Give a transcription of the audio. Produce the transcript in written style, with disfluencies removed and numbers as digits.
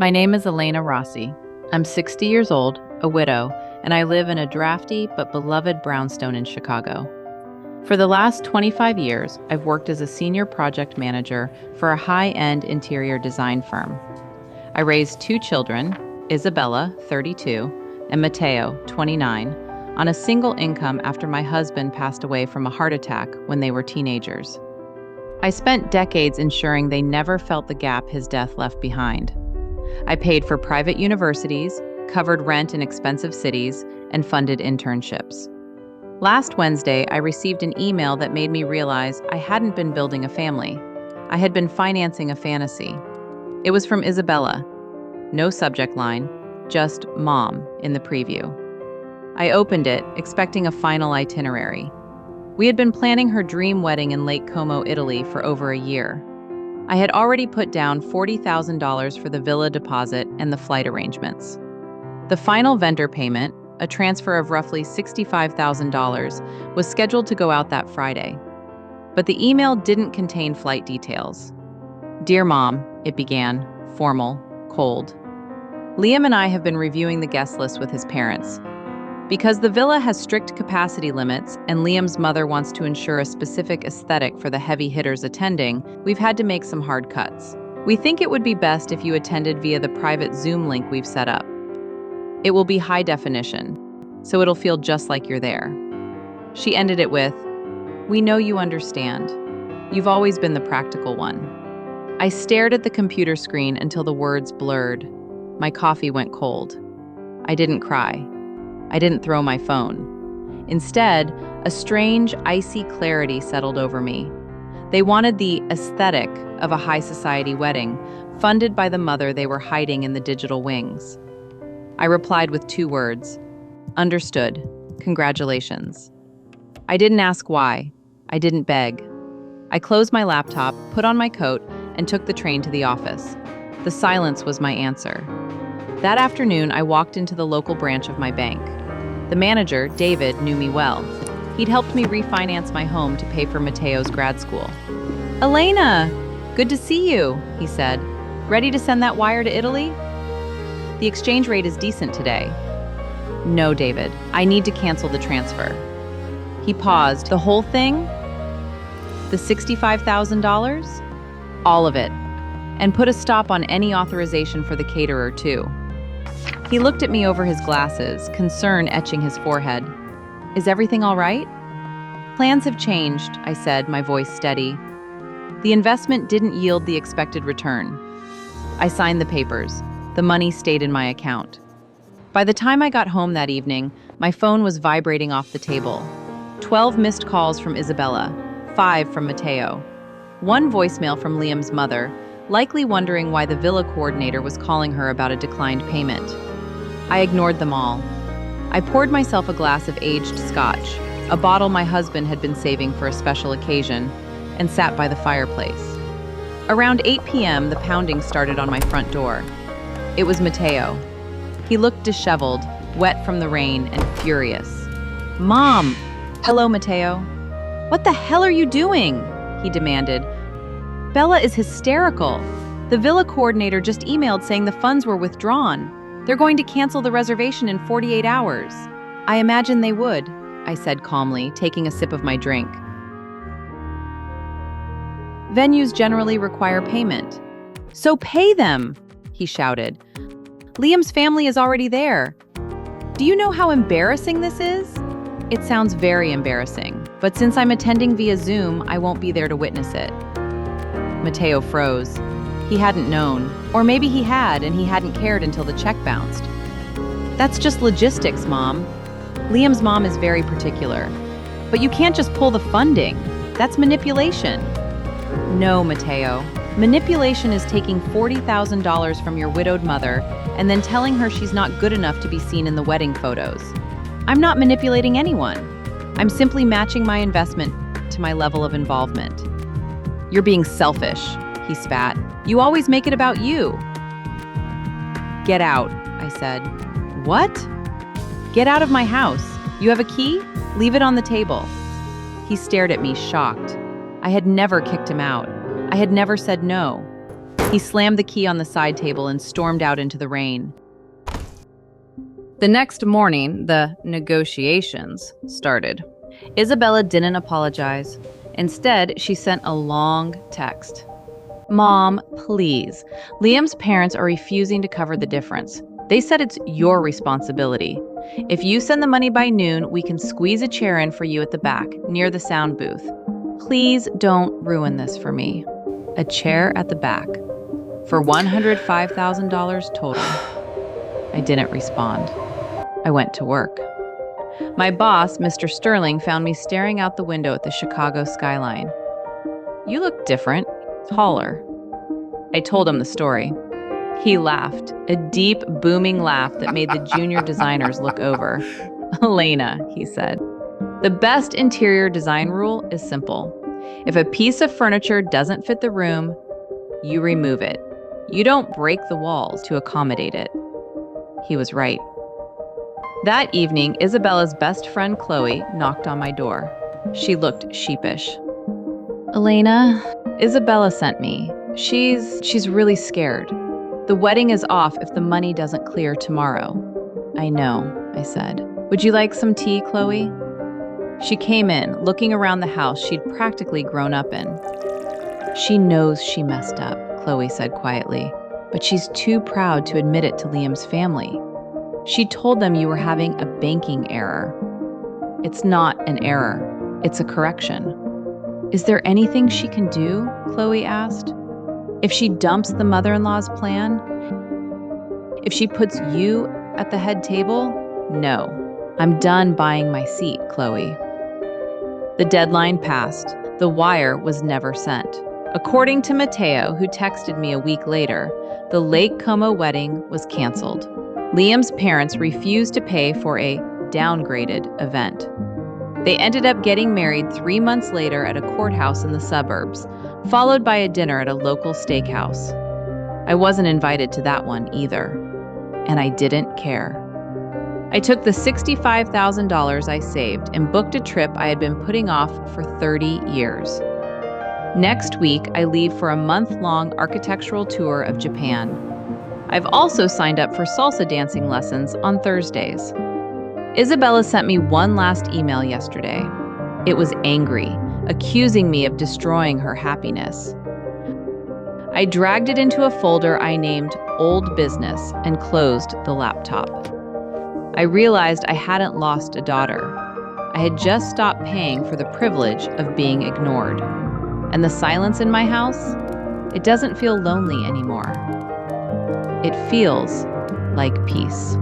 My name is Elena Rossi. I'm 60 years old, a widow, and I live in a drafty but beloved brownstone in Chicago. For the last 25 years, I've worked as a senior project manager for a high-end interior design firm. I raised two children, Isabella, 32, and Matteo, 29, on a single income after my husband passed away from a heart attack when they were teenagers. I spent decades ensuring they never felt the gap his death left behind. I paid for private universities, covered rent in expensive cities, and funded internships. Last Wednesday, I received an email that made me realize I hadn't been building a family. I had been financing a fantasy. It was from Isabella. No subject line, just "Mom" in the preview. I opened it, expecting a final itinerary. We had been planning her dream wedding in Lake Como, Italy for over a year. I had already put down $40,000 for the villa deposit and the flight arrangements. The final vendor payment, a transfer of roughly $65,000, was scheduled to go out that Friday. But the email didn't contain flight details. "Dear Mom," it began, formal, cold. "Liam and I have been reviewing the guest list with his parents. Because the villa has strict capacity limits and Liam's mother wants to ensure a specific aesthetic for the heavy hitters attending, we've had to make some hard cuts. We think it would be best if you attended via the private Zoom link we've set up. It will be high definition, so it'll feel just like you're there." She ended it with, "We know you understand. You've always been the practical one." I stared at the computer screen until the words blurred. My coffee went cold. I didn't cry. I didn't throw my phone. Instead, a strange, icy clarity settled over me. They wanted the aesthetic of a high society wedding, funded by the mother they were hiding in the digital wings. I replied with 2 words, "Understood. Congratulations." I didn't ask why. I didn't beg. I closed my laptop, put on my coat, and took the train to the office. The silence was my answer. That afternoon, I walked into the local branch of my bank. The manager, David, knew me well. He'd helped me refinance my home to pay for Matteo's grad school. "Elena, good to see you," he said. "Ready to send that wire to Italy? The exchange rate is decent today." "No, David, I need to cancel the transfer." He paused. "The whole thing? The $65,000? All of it. And put a stop on any authorization for the caterer, too." He looked at me over his glasses, concern etching his forehead. "Is everything all right?" "Plans have changed," I said, my voice steady. "The investment didn't yield the expected return." I signed the papers. The money stayed in my account. By the time I got home that evening, my phone was vibrating off the table. 12 missed calls from Isabella, 5 from Matteo. 1 voicemail from Liam's mother, likely wondering why the villa coordinator was calling her about a declined payment. I ignored them all. I poured myself a glass of aged scotch, a bottle my husband had been saving for a special occasion, and sat by the fireplace. Around 8 p.m., the pounding started on my front door. It was Matteo. He looked disheveled, wet from the rain, and furious. "Mom!" "Hello, Matteo." "What the hell are you doing?" he demanded. "Bella is hysterical. The villa coordinator just emailed saying the funds were withdrawn. They're going to cancel the reservation in 48 hours. "I imagine they would," I said calmly, taking a sip of my drink. "Venues generally require payment." "So pay them," he shouted. "Liam's family is already there. Do you know how embarrassing this is?" "It sounds very embarrassing, but since I'm attending via Zoom, I won't be there to witness it." Matteo froze. He hadn't known. Or maybe he had, and he hadn't cared until the check bounced. "That's just logistics, Mom. Liam's mom is very particular. But you can't just pull the funding. That's manipulation." "No, Matteo. Manipulation is taking $40,000 from your widowed mother and then telling her she's not good enough to be seen in the wedding photos. I'm not manipulating anyone. I'm simply matching my investment to my level of involvement." "You're being selfish," he spat. "You always make it about you." "Get out," I said. "What?" "Get out of my house. You have a key? Leave it on the table." He stared at me, shocked. I had never kicked him out. I had never said no. He slammed the key on the side table and stormed out into the rain. The next morning, the negotiations started. Isabella didn't apologize. Instead, she sent a long text. "Mom, please. Liam's parents are refusing to cover the difference. They said it's your responsibility. If you send the money by noon, we can squeeze a chair in for you at the back, near the sound booth. Please don't ruin this for me." A chair at the back. For $105,000 total. I didn't respond. I went to work. My boss, Mr. Sterling, found me staring out the window at the Chicago skyline. "You look different, taller." I told him the story. He laughed, a deep, booming laugh that made the junior designers look over. "Elena," he said, "the best interior design rule is simple. If a piece of furniture doesn't fit the room, you remove it. You don't break the walls to accommodate it." He was right. That evening, Isabella's best friend Chloe knocked on my door. She looked sheepish. "Elena, Isabella sent me. She's really scared. The wedding is off if the money doesn't clear tomorrow." "I know," I said. "Would you like some tea, Chloe?" She came in, looking around the house she'd practically grown up in. "She knows she messed up," Chloe said quietly, "but she's too proud to admit it to Liam's family. She told them you were having a banking error." "It's not an error. It's a correction." "Is there anything she can do?" Chloe asked. "If she dumps the mother-in-law's plan? If she puts you at the head table? No. I'm done buying my seat, Chloe." The deadline passed. The wire was never sent. According to Matteo, who texted me a week later, the Lake Como wedding was canceled. Liam's parents refused to pay for a downgraded event. They ended up getting married 3 months later at a courthouse in the suburbs, followed by a dinner at a local steakhouse. I wasn't invited to that one either, and I didn't care. I took the $65,000 I saved and booked a trip I had been putting off for 30 years. Next week, I leave for a month-long architectural tour of Japan. I've also signed up for salsa dancing lessons on Thursdays. Isabella sent me one last email yesterday. It was angry, accusing me of destroying her happiness. I dragged it into a folder I named Old Business and closed the laptop. I realized I hadn't lost a daughter. I had just stopped paying for the privilege of being ignored. And the silence in my house, it doesn't feel lonely anymore. It feels like peace.